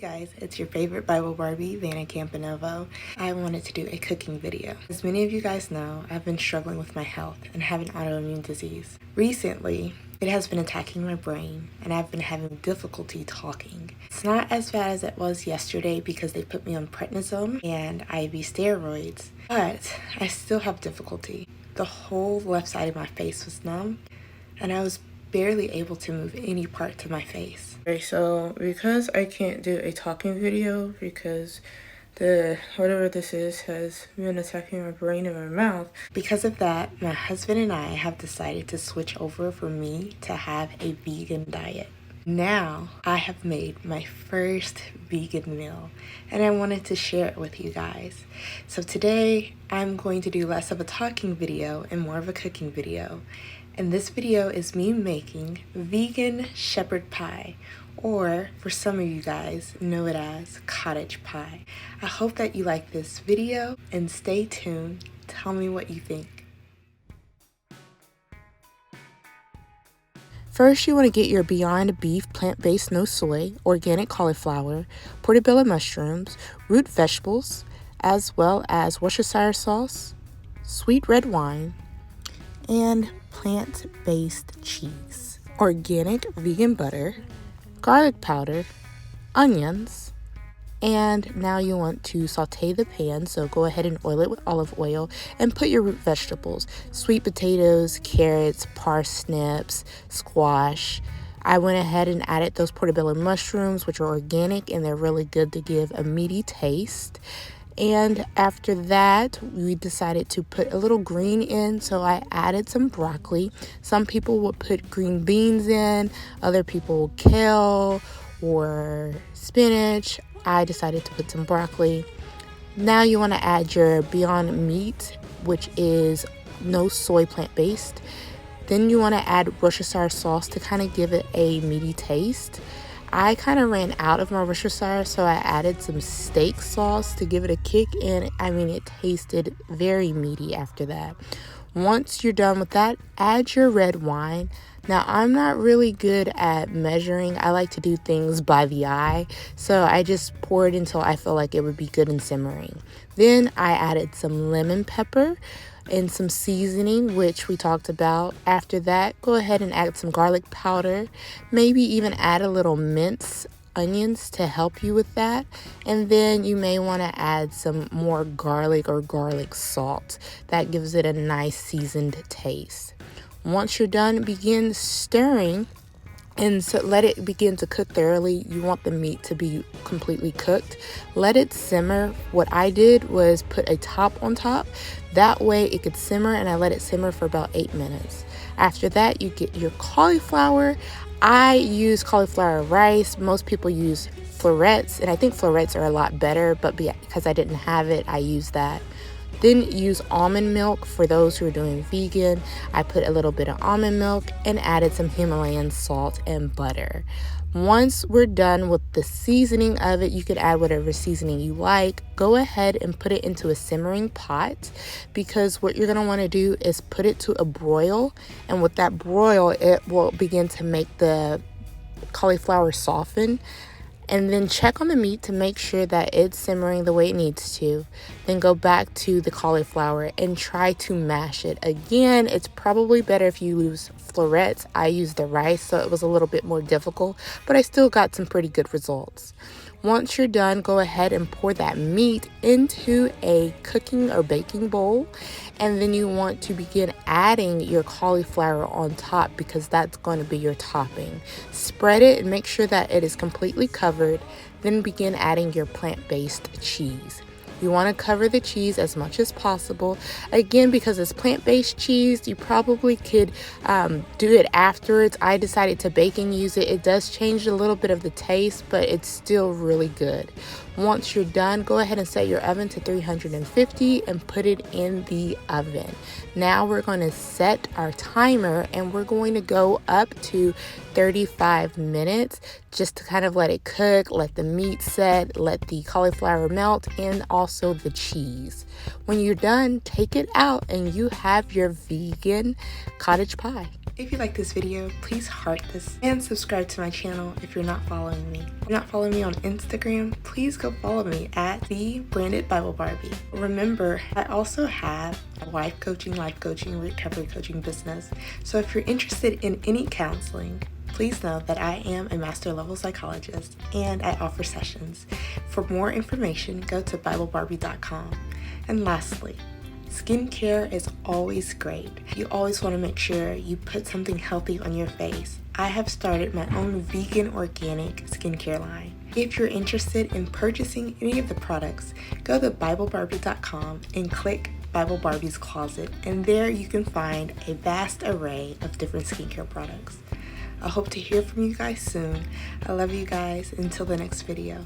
guys, it's your favorite Bible Barbie, Vanna Campanovo. I wanted to do a cooking video. As many of you guys know, I've been struggling with my health and have an autoimmune disease. Recently, it has been attacking my brain and I've been having difficulty talking. It's not as bad as it was yesterday because they put me on prednisone and IV steroids, but I still have difficulty. The whole left side of my face was numb and I was barely able to move any part to my face. Okay, so because I can't do a talking video because whatever this is has been attacking my brain and my mouth. Because of that, my husband and I have decided to switch over for me to have a vegan diet. Now I have made my first vegan meal and I wanted to share it with you guys. So today I'm going to do less of a talking video and more of a cooking video. And this video is me making vegan shepherd pie, or for some of you guys, know it as cottage pie. I hope that you like this video and stay tuned. Tell me what you think. First, you want to get your Beyond Beef plant-based no soy, organic cauliflower, portobello mushrooms, root vegetables, as well as Worcestershire sauce, sweet red wine, and plant-based cheese, organic vegan butter, garlic powder, onions, and now you want to saute the pan, so go ahead and oil it with olive oil and put your root vegetables, sweet potatoes, carrots, parsnips, squash. I went ahead and added those portobello mushrooms, which are organic and they're really good to give a meaty taste. And after that, we decided to put a little green in, so I added some broccoli. Some people would put green beans in, other people kale or spinach. I decided to put some broccoli. Now you want to add your Beyond Meat, which is no soy plant-based. Then you want to add Worcestershire sauce to kind of give it a meaty taste. I kind of ran out of my Worcestershire, so I added some steak sauce to give it a kick, and I mean, it tasted very meaty after that. Once you're done with that, add your red wine. Now, I'm not really good at measuring. I like to do things by the eye, so I just poured until I felt like it would be good and simmering. Then I added some lemon pepper and some seasoning, which we talked about. After that, go ahead and add some garlic powder, maybe even add a little minced onions to help you with that. And then you may want to add some more garlic or garlic salt. That gives it a nice seasoned taste. Once you're done, begin stirring and so let it begin to cook thoroughly. You want the meat to be completely cooked. Let it simmer. What I did was put a top on top. That way it could simmer, and I let it simmer for about 8 minutes. After that, you get your cauliflower. I use cauliflower rice. Most people use florets, and I think florets are a lot better, but because I didn't have it, I used that. Then use almond milk for those who are doing vegan. I put a little bit of almond milk and added some Himalayan salt and butter. Once we're done with the seasoning of it, you could add whatever seasoning you like. Go ahead and put it into a simmering pot, because what you're going to want to do is put it to a broil, and with that broil, it will begin to make the cauliflower soften. And then check on the meat to make sure that it's simmering the way it needs to. Then go back to the cauliflower and try to mash it. Again, it's probably better if you use florets. I used the rice, so it was a little bit more difficult, but I still got some pretty good results. Once you're done, go ahead and pour that meat into a cooking or baking bowl. And then you want to begin adding your cauliflower on top, because that's going to be your topping. Spread it and make sure that it is completely covered. Then begin adding your plant-based cheese. You want to cover the cheese as much as possible. Again, because it's plant-based cheese, you probably could do it afterwards. I decided to bake and use it. It does change a little bit of the taste, but it's still really good. Once you're done, go ahead and set your oven to 350 and put it in the oven. Now we're going to set our timer, and we're going to go up to 35 minutes just to kind of let it cook, let the meat set, let the cauliflower melt, and also the cheese. When you're done, take it out and you have your vegan cottage pie. If you like this video, please heart this and subscribe to my channel if you're not following me. If you're not following me on Instagram, please go follow me at the Branded Bible Barbie. Remember, I also have a life coaching, recovery coaching business. So if you're interested in any counseling, please know that I am a master level psychologist and I offer sessions. For more information, go to BibleBarbie.com. And lastly, skincare is always great. You always want to make sure you put something healthy on your face. I have started my own vegan organic skincare line. If you're interested in purchasing any of the products, go to BibleBarbie.com and click Bible Barbie's Closet, and there you can find a vast array of different skincare products. I hope to hear from you guys soon. I love you guys. Until the next video.